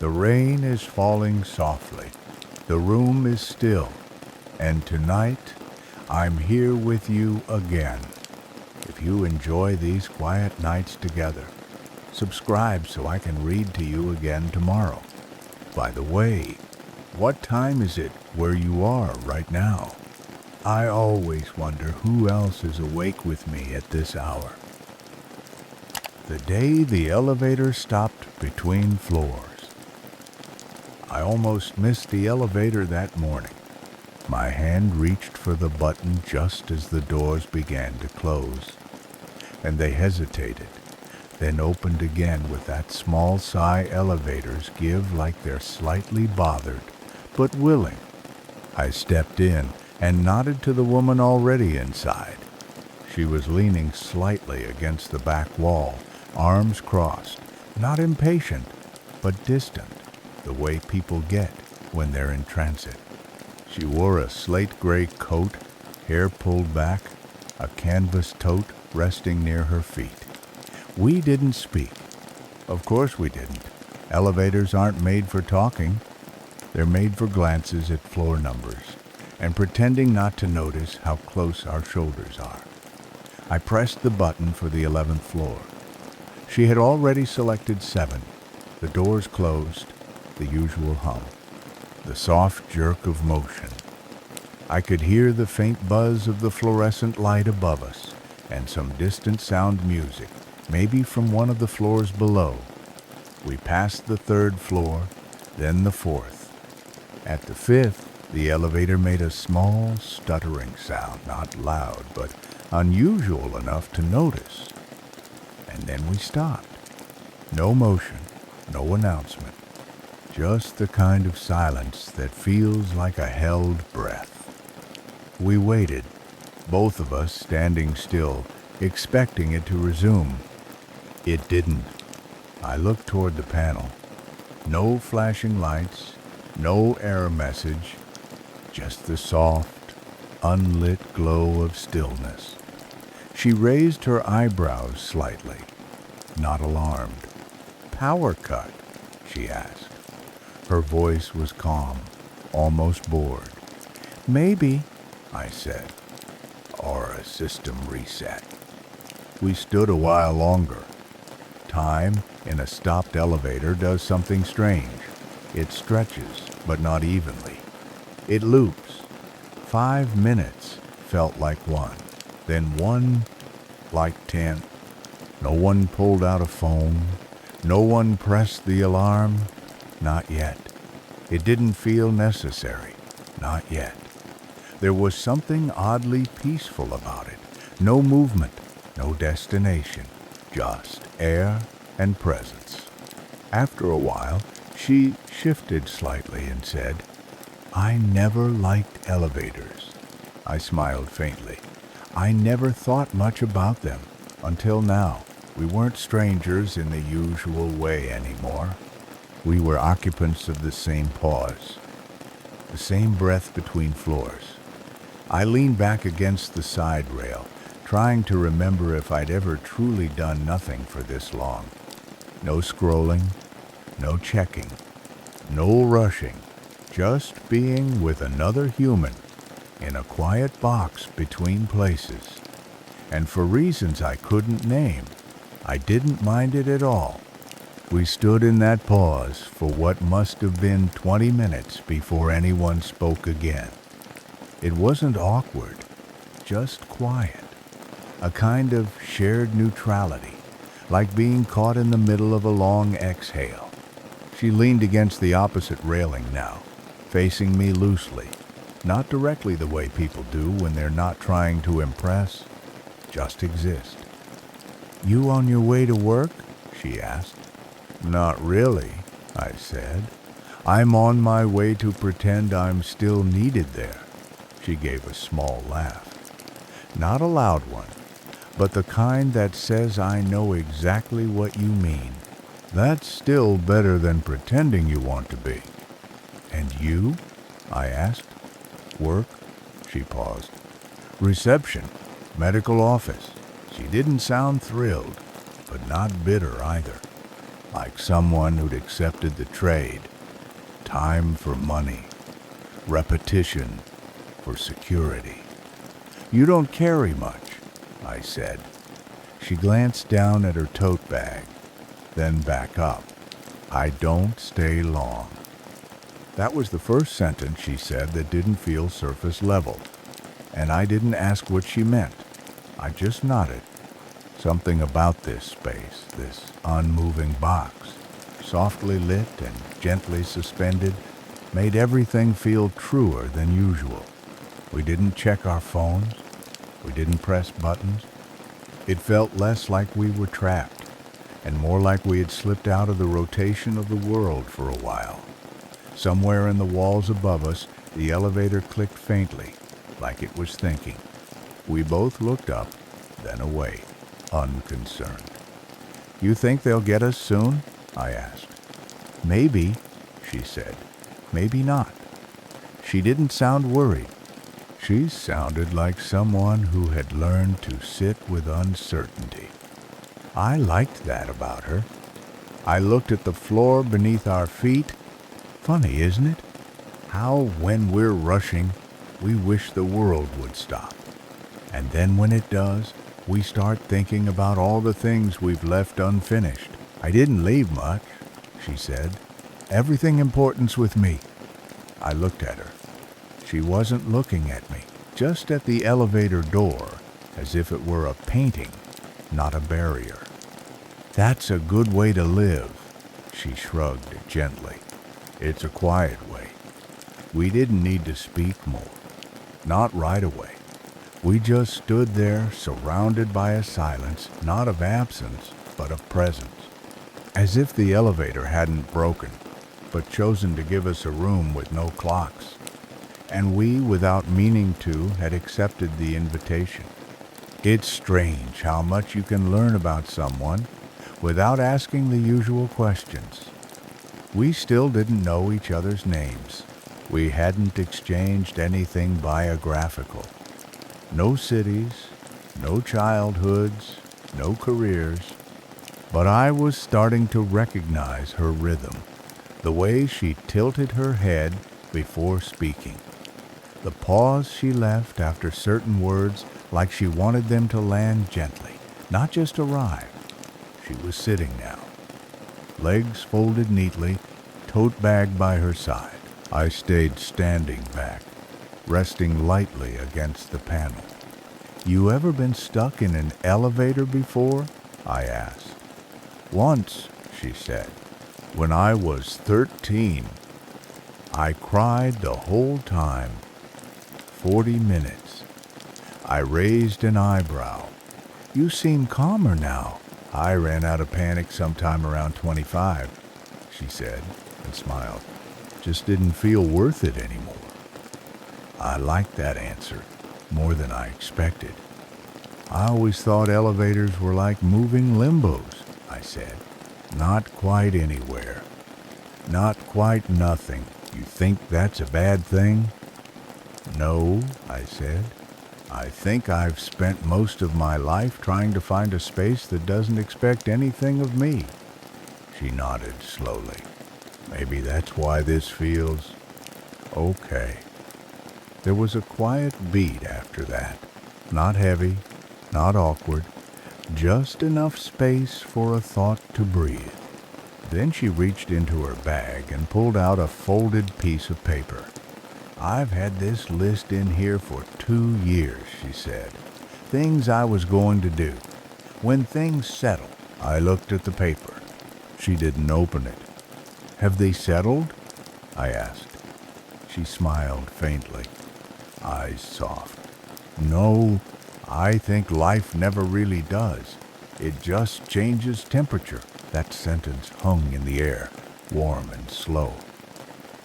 The rain is falling softly. The room is still. And tonight, I'm here with you again. If you enjoy these quiet nights together, subscribe so I can read to you again tomorrow. By the way, what time is it where you are right now? I always wonder who else is awake with me at this hour. The day the elevator stopped between floors. I almost missed the elevator that morning. My hand reached for the button just as the doors began to close, and they hesitated, then opened again with that small sigh elevators give like they're slightly bothered, but willing. I stepped in and nodded to the woman already inside. She was leaning slightly against the back wall, arms crossed, not impatient, but distant, the way people get when they're in transit. She wore a slate-gray coat, hair pulled back, a canvas tote resting near her feet. We didn't speak. Of course we didn't. Elevators aren't made for talking. They're made for glances at floor numbers and pretending not to notice how close our shoulders are. I pressed the button for the 11th floor. She had already selected 7. The doors closed, the usual hum, the soft jerk of motion. I could hear the faint buzz of the fluorescent light above us and some distant sound music, maybe from one of the floors below. We passed the 3rd floor, then the 4th. At the 5th, the elevator made a small, stuttering sound, not loud, but unusual enough to notice. And then we stopped. No motion, no announcement. Just the kind of silence that feels like a held breath. We waited, both of us standing still, expecting it to resume. It didn't. I looked toward the panel. No flashing lights, no error message, just the soft, unlit glow of stillness. She raised her eyebrows slightly, not alarmed. "Power cut?" she asked. Her voice was calm, almost bored. "Maybe," I said. "Or a system reset." We stood a while longer. Time, in a stopped elevator, does something strange. It stretches, but not evenly. It loops. 5 minutes felt like 1, then 1 like 10. No one pulled out a phone. No one pressed the alarm. Not yet. It didn't feel necessary. Not yet. There was something oddly peaceful about it. No movement, no destination, just air and presence. After a while, she shifted slightly and said, "I never liked elevators." I smiled faintly. I never thought much about them until now. We weren't strangers in the usual way anymore. We were occupants of the same pause, the same breath between floors. I leaned back against the side rail, trying to remember if I'd ever truly done nothing for this long. No scrolling, no checking, no rushing, just being with another human in a quiet box between places. And for reasons I couldn't name, I didn't mind it at all. We stood in that pause for what must have been 20 minutes before anyone spoke again. It wasn't awkward, just quiet. A kind of shared neutrality, like being caught in the middle of a long exhale. She leaned against the opposite railing now, facing me loosely, not directly the way people do when they're not trying to impress, just exist. "You on your way to work?" she asked. "Not really," I said. "I'm on my way to pretend I'm still needed there." She gave a small laugh. Not a loud one, but the kind that says I know exactly what you mean. "That's still better than pretending you want to be." "And you?" I asked. "Work?" She paused. "Reception. Medical office." She didn't sound thrilled, but not bitter either. like someone who'd accepted the trade. Time for money, repetition for security. You don't carry much, I said. She glanced down at her tote bag, then back up. I don't stay long. That was the first sentence she said that didn't feel surface level, and I didn't ask what she meant. I just nodded. Something about this space, this unmoving box, softly lit and gently suspended, made everything feel truer than usual. We didn't check our phones. We didn't press buttons. It felt less like we were trapped, and more like we had slipped out of the rotation of the world for a while. Somewhere in the walls above us, the elevator clicked faintly, like it was thinking. We both looked up, then away, unconcerned. You think they'll get us soon? I asked. Maybe, she said. Maybe not. She didn't sound worried. She sounded like someone who had learned to sit with uncertainty. I liked that about her. I looked at the floor beneath our feet. Funny, isn't it? How, when we're rushing, we wish the world would stop. And then when it does, we start thinking about all the things we've left unfinished. I didn't leave much, she said. Everything important's with me. I looked at her. She wasn't looking at me, just at the elevator door, as if it were a painting, not a barrier. That's a good way to live, she shrugged gently. It's a quiet way. We didn't need to speak more. Not right away. We just stood there, surrounded by a silence, not of absence, but of presence. As if the elevator hadn't broken, but chosen to give us a room with no clocks. And we, without meaning to, had accepted the invitation. It's strange how much you can learn about someone without asking the usual questions. We still didn't know each other's names. We hadn't exchanged anything biographical. No cities, no childhoods, no careers. But I was starting to recognize her rhythm, the way she tilted her head before speaking. The pause she left after certain words, like she wanted them to land gently, not just arrive. She was sitting now, legs folded neatly, tote bag by her side. I stayed standing back, resting lightly against the panel. You ever been stuck in an elevator before? I asked. Once, she said, when I was 13. I cried the whole time. 40 minutes. I raised an eyebrow. You seem calmer now. I ran out of panic sometime around 25, she said, and smiled. Just didn't feel worth it anymore. I liked that answer more than I expected. I always thought elevators were like moving limbos, I said. Not quite anywhere. Not quite nothing. You think that's a bad thing? No, I said. I think I've spent most of my life trying to find a space that doesn't expect anything of me. She nodded slowly. Maybe that's why this feels okay. There was a quiet beat after that. Not heavy, not awkward, just enough space for a thought to breathe. Then she reached into her bag and pulled out a folded piece of paper. I've had this list in here for 2 years, she said. Things I was going to do. When things settle, I looked at the paper. She didn't open it. Have they settled? I asked. She smiled faintly, eyes soft. No, I think life never really does. It just changes temperature. That sentence hung in the air, warm and slow.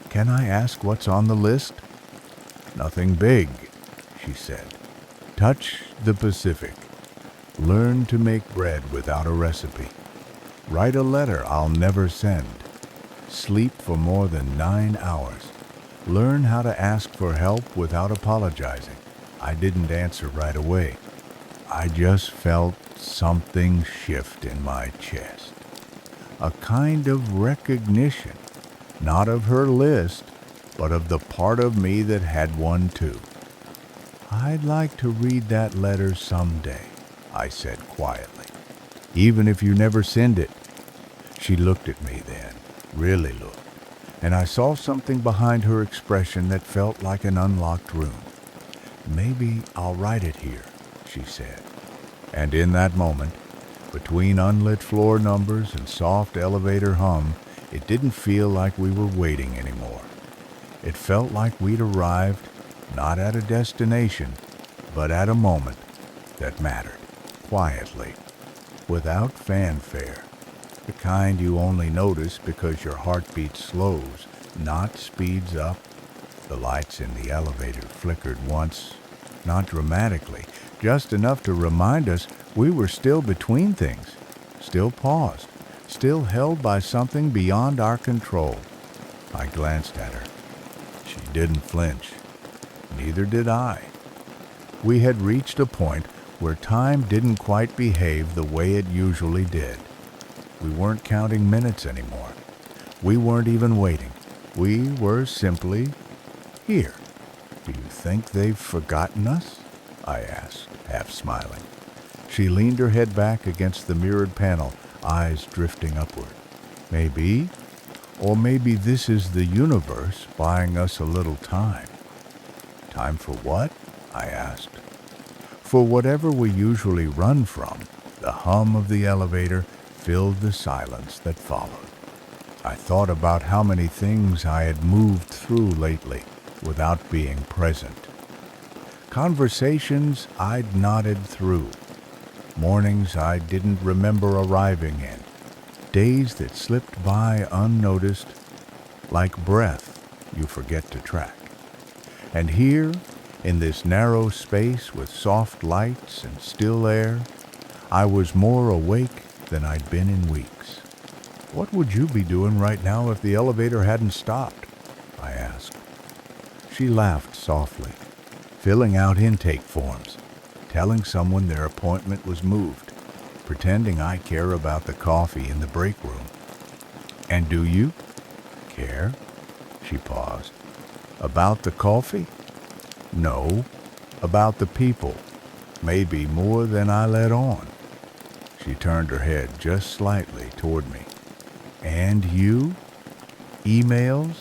Can I ask what's on the list? Nothing big, she said. Touch the Pacific. Learn to make bread without a recipe. Write a letter I'll never send. Sleep for more than 9 hours. Learn how to ask for help without apologizing. I didn't answer right away. I just felt something shift in my chest. a kind of recognition, not of her list, but of the part of me that had one too. "I'd like to read that letter someday," I said quietly, "even if you never send it." She looked at me then, really looked, and I saw something behind her expression that felt like an unlocked room. "Maybe I'll write it here," she said. And in that moment, between unlit floor numbers and soft elevator hum, it didn't feel like we were waiting anymore. It felt like we'd arrived, not at a destination, but at a moment that mattered, quietly, without fanfare, the kind you only notice because your heartbeat slows, not speeds up. The lights in the elevator flickered once, not dramatically, just enough to remind us we were still between things, still paused, still held by something beyond our control. I glanced at her. She didn't flinch. Neither did I. We had reached a point where time didn't quite behave the way it usually did. We weren't counting minutes anymore. We weren't even waiting. We were simply here. "Do you think they've forgotten us?" I asked, half smiling. She leaned her head back against the mirrored panel, eyes drifting upward. "Maybe. Or maybe this is the universe buying us a little time." "Time for what?" I asked. For whatever we usually run from, the hum of the elevator filled the silence that followed. I thought about how many things I had moved through lately without being present. Conversations I'd nodded through. Mornings I didn't remember arriving in. Days that slipped by unnoticed, like breath you forget to track. And here, in this narrow space with soft lights and still air, I was more awake than I'd been in weeks. "What would you be doing right now if the elevator hadn't stopped?" I asked. She laughed softly, filling out intake forms, telling someone their appointment was moved, pretending I care about the coffee in the break room. "And do you?" "Care?" She paused. "About the coffee?" "No, about the people. Maybe more than I let on." She turned her head just slightly toward me. "And you?" "Emails?"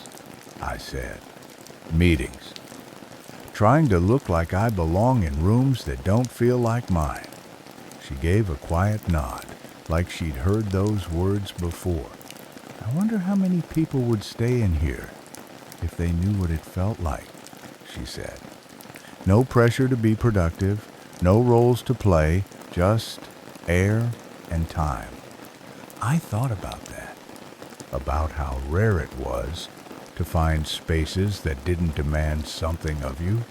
I said. "Meetings. Trying to look like I belong in rooms that don't feel like mine." She gave a quiet nod, like she'd heard those words before. "I wonder how many people would stay in here if they knew what it felt like," she said. No pressure to be productive, no roles to play, just air and time. I thought about that, about how rare it was to find spaces that didn't demand something of you,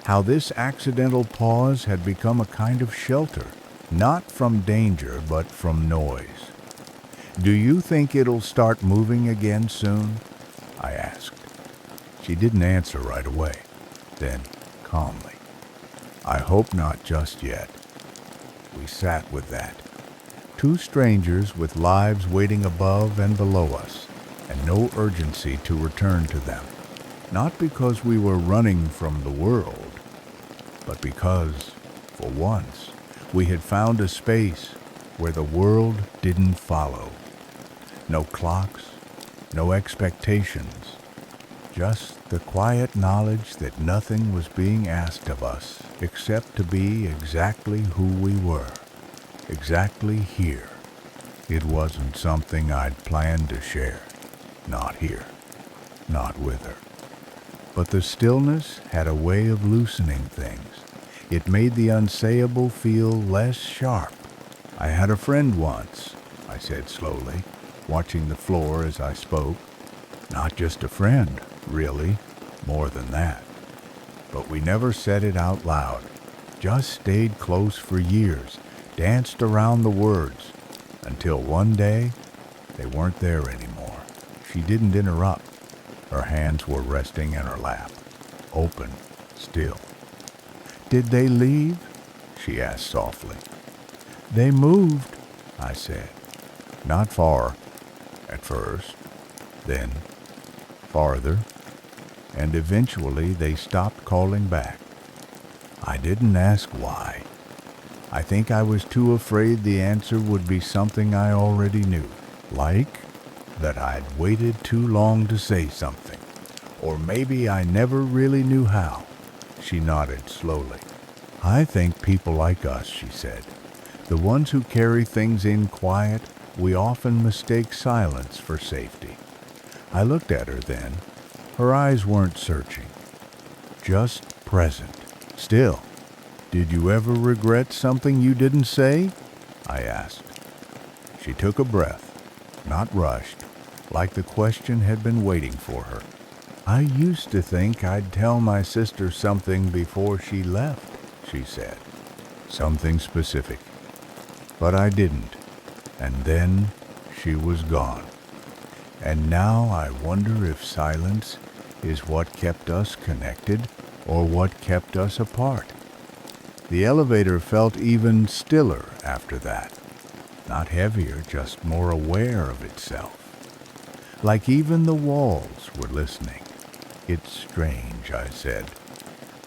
how this accidental pause had become a kind of shelter, not from danger but from noise. "Do you think it'll start moving again soon?" I asked. She didn't answer right away. Then, calmly, "I hope not just yet." We sat with that. Two strangers with lives waiting above and below us, and no urgency to return to them. Not because we were running from the world, but because, for once, we had found a space where the world didn't follow. No clocks, no expectations, just the quiet knowledge that nothing was being asked of us except to be exactly who we were, exactly here. It wasn't something I'd planned to share, not here, not with her. But the stillness had a way of loosening things. It made the unsayable feel less sharp. "I had a friend once," I said slowly, watching the floor as I spoke. "Not just a friend, really, more than that. But we never said it out loud, just stayed close for years, danced around the words, until one day they weren't there anymore." She didn't interrupt. Her hands were resting in her lap, open, still. "Did they leave?" she asked softly. "They moved," I said. "Not far, at first, then farther, and eventually they stopped calling back. I didn't ask why. I think I was too afraid the answer would be something I already knew, like that I'd waited too long to say something, or maybe I never really knew how. She nodded slowly. I think people like us, she said, the ones who carry things in quiet, we often mistake silence for safety. I looked at her then. Her eyes weren't searching, just present. Still, did you ever regret something you didn't say? I asked. She took a breath, not rushed, like the question had been waiting for her. I used to think I'd tell my sister something before she left, she said. Something specific. But I didn't. And then she was gone. And now I wonder if silence is what kept us connected or what kept us apart. The elevator felt even stiller after that. Not heavier, just more aware of itself. Like even the walls were listening. It's strange, I said,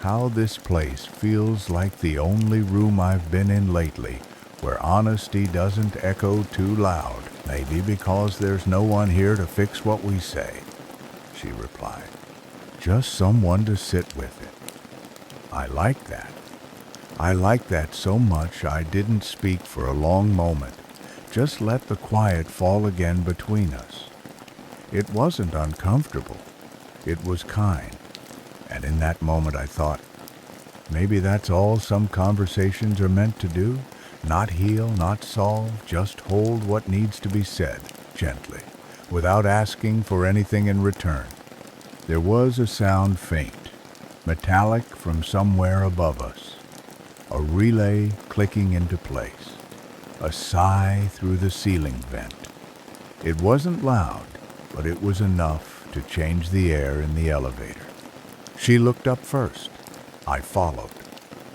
how this place feels like the only room I've been in lately where honesty doesn't echo too loud. Maybe because there's no one here to fix what we say, she replied. Just someone to sit with it. I like that. I like that so much I didn't speak for a long moment. Just let the quiet fall again between us. It wasn't uncomfortable. It was kind. And in that moment I thought, maybe that's all some conversations are meant to do. Not heal, not solve, just hold what needs to be said, gently, without asking for anything in return. There was a sound faint, metallic from somewhere above us. A relay clicking into place. A sigh through the ceiling vent. It wasn't loud, but it was enough to change the air in the elevator. She looked up first. I followed.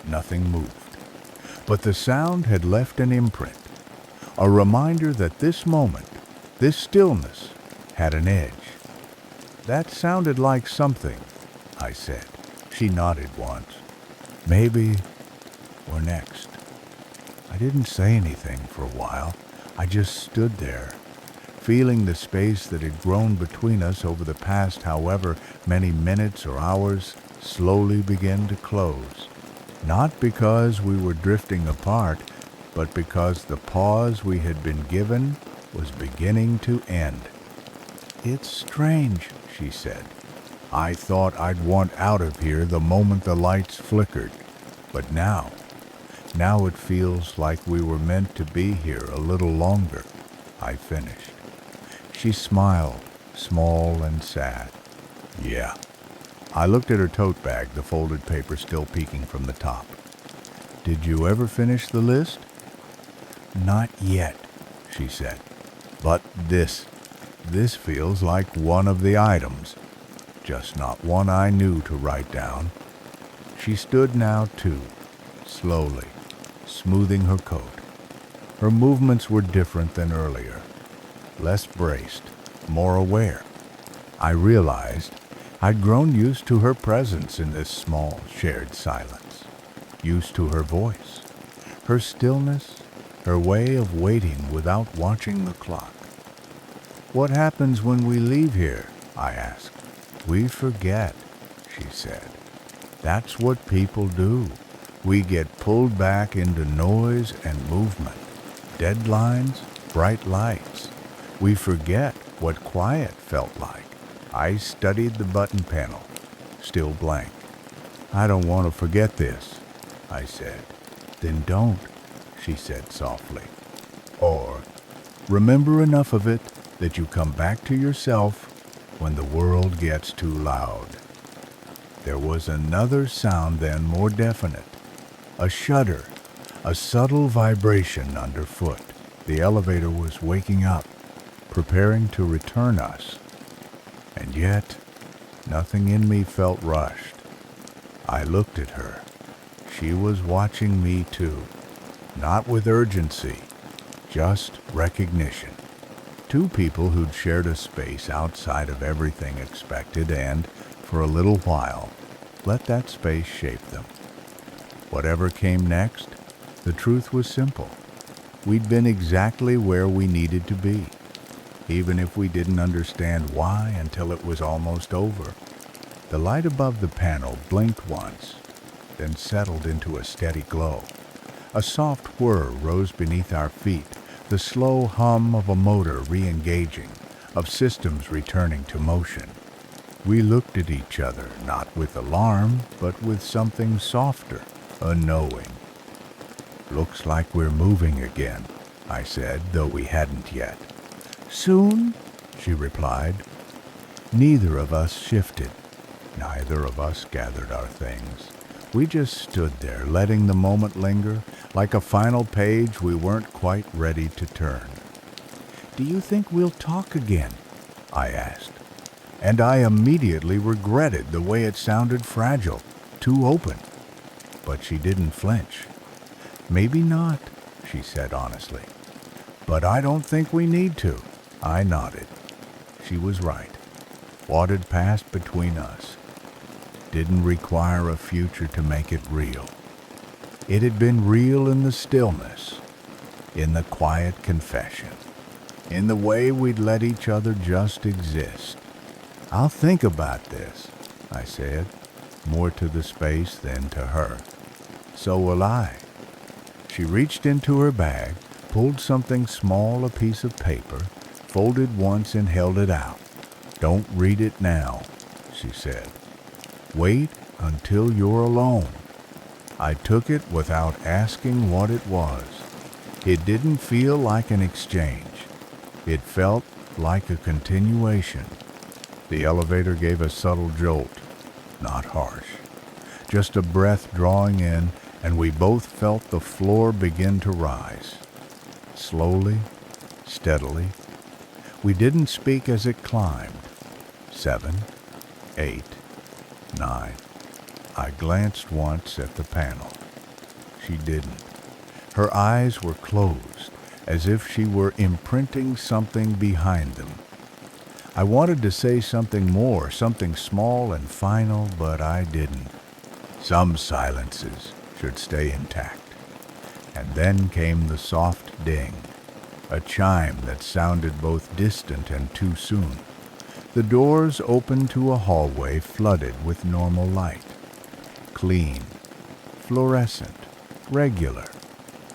Nothing moved. But the sound had left an imprint, a reminder that this moment, this stillness, had an edge. That sounded like something, I said. She nodded once. Maybe we're next. I didn't say anything for a while. I just stood there, feeling the space that had grown between us over the past however many minutes or hours slowly begin to close. Not because we were drifting apart, but because the pause we had been given was beginning to end. It's strange, she said. I thought I'd want out of here the moment the lights flickered. But now it feels like we were meant to be here a little longer. I finished. She smiled, small and sad. Yeah. I looked at her tote bag, the folded paper still peeking from the top. Did you ever finish the list? Not yet, she said. But this feels like one of the items. Just not one I knew to write down. She stood now too, slowly, smoothing her coat. Her movements were different than earlier. Less braced, more aware. I realized I'd grown used to her presence in this small, shared silence, used to her voice, her stillness, her way of waiting without watching the clock. What happens when we leave here? I asked. We forget, she said. That's what people do. We get pulled back into noise and movement, deadlines, bright lights. We forget what quiet felt like. I studied the button panel, still blank. I don't want to forget this, I said. Then don't, she said softly. Or, remember enough of it that you come back to yourself when the world gets too loud. There was another sound then, more definite. A shudder, a subtle vibration underfoot. The elevator was waking up, preparing to return us. And yet, nothing in me felt rushed. I looked at her. She was watching me too, not with urgency, just recognition. Two people who'd shared a space outside of everything expected and, for a little while, let that space shape them. Whatever came next, the truth was simple. We'd been exactly where we needed to be, even if we didn't understand why until it was almost over. The light above the panel blinked once, then settled into a steady glow. A soft whir rose beneath our feet, the slow hum of a motor re-engaging, of systems returning to motion. We looked at each other, not with alarm, but with something softer, a knowing. "Looks like we're moving again," I said, though we hadn't yet. "Soon?" she replied. Neither of us shifted. Neither of us gathered our things. We just stood there, letting the moment linger, like a final page we weren't quite ready to turn. "Do you think we'll talk again?" I asked. And I immediately regretted the way it sounded fragile, too open. But she didn't flinch. "Maybe not," she said honestly. "But I don't think we need to." I nodded. She was right. What had passed between us didn't require a future to make it real. It had been real in the stillness, in the quiet confession, in the way we'd let each other just exist. "I'll think about this," I said, more to the space than to her. "So will I." She reached into her bag, pulled something small, a piece of paper, folded once and held it out. "Don't read it now," she said. "Wait until you're alone." I took it without asking what it was. It didn't feel like an exchange. It felt like a continuation. The elevator gave a subtle jolt, not harsh. Just a breath drawing in, and we both felt the floor begin to rise. Slowly, steadily. We didn't speak as it climbed. 7, 8, 9. I glanced once at the panel. She didn't. Her eyes were closed, as if she were imprinting something behind them. I wanted to say something more, something small and final, but I didn't. Some silences should stay intact. And then came the soft ding, a chime that sounded both distant and too soon. The doors opened to a hallway flooded with normal light. Clean, fluorescent, regular,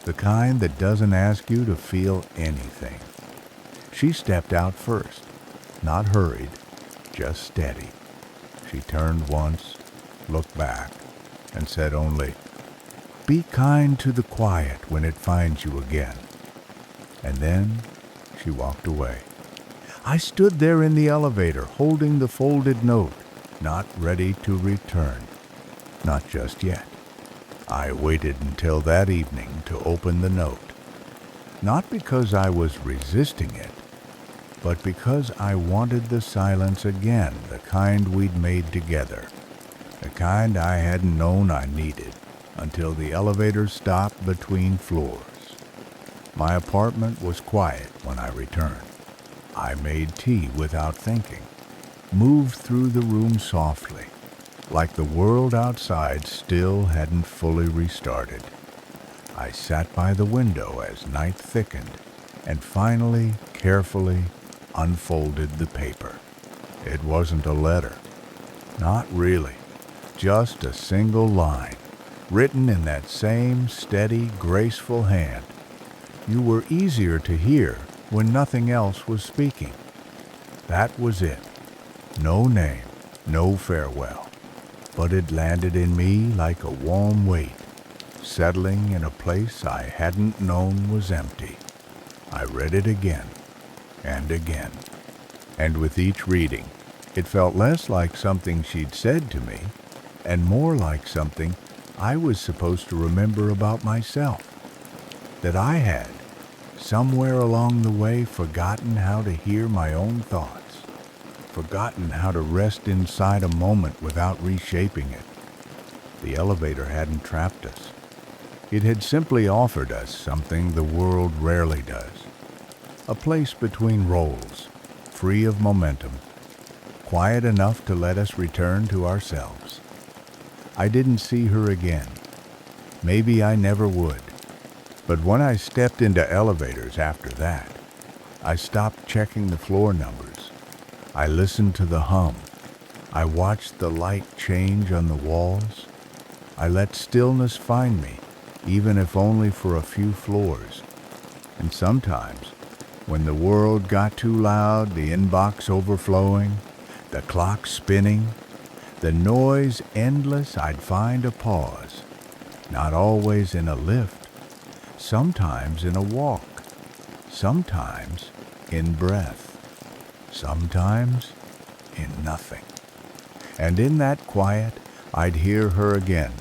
the kind that doesn't ask you to feel anything. She stepped out first, not hurried, just steady. She turned once, looked back, and said only, "Be kind to the quiet when it finds you again." And then she walked away. I stood there in the elevator, holding the folded note, not ready to return. Not just yet. I waited until that evening to open the note. Not because I was resisting it, but because I wanted the silence again, the kind we'd made together, the kind I hadn't known I needed until the elevator stopped between floors. My apartment was quiet when I returned. I made tea without thinking, moved through the room softly, like the world outside still hadn't fully restarted. I sat by the window as night thickened and finally, carefully, unfolded the paper. It wasn't a letter. Not really. Just a single line, written in that same steady, graceful hand. You were easier to hear when nothing else was speaking. That was it. No name, no farewell. But it landed in me like a warm weight, settling in a place I hadn't known was empty. I read it again and again, and with each reading, it felt less like something she'd said to me and more like something I was supposed to remember about myself, that I had, somewhere along the way, forgotten how to hear my own thoughts. Forgotten how to rest inside a moment without reshaping it. The elevator hadn't trapped us. It had simply offered us something the world rarely does. a place between roles, free of momentum, quiet enough to let us return to ourselves. I didn't see her again. Maybe I never would. But when I stepped into elevators after that, I stopped checking the floor numbers. I listened to the hum. I watched the light change on the walls. I let stillness find me, even if only for a few floors. And sometimes, when the world got too loud, the inbox overflowing, the clock spinning, the noise endless, I'd find a pause. Not always in a lift, sometimes in a walk, sometimes in breath, sometimes in nothing. And in that quiet, I'd hear her again,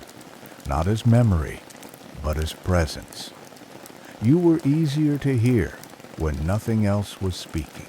not as memory, but as presence. You were easier to hear when nothing else was speaking.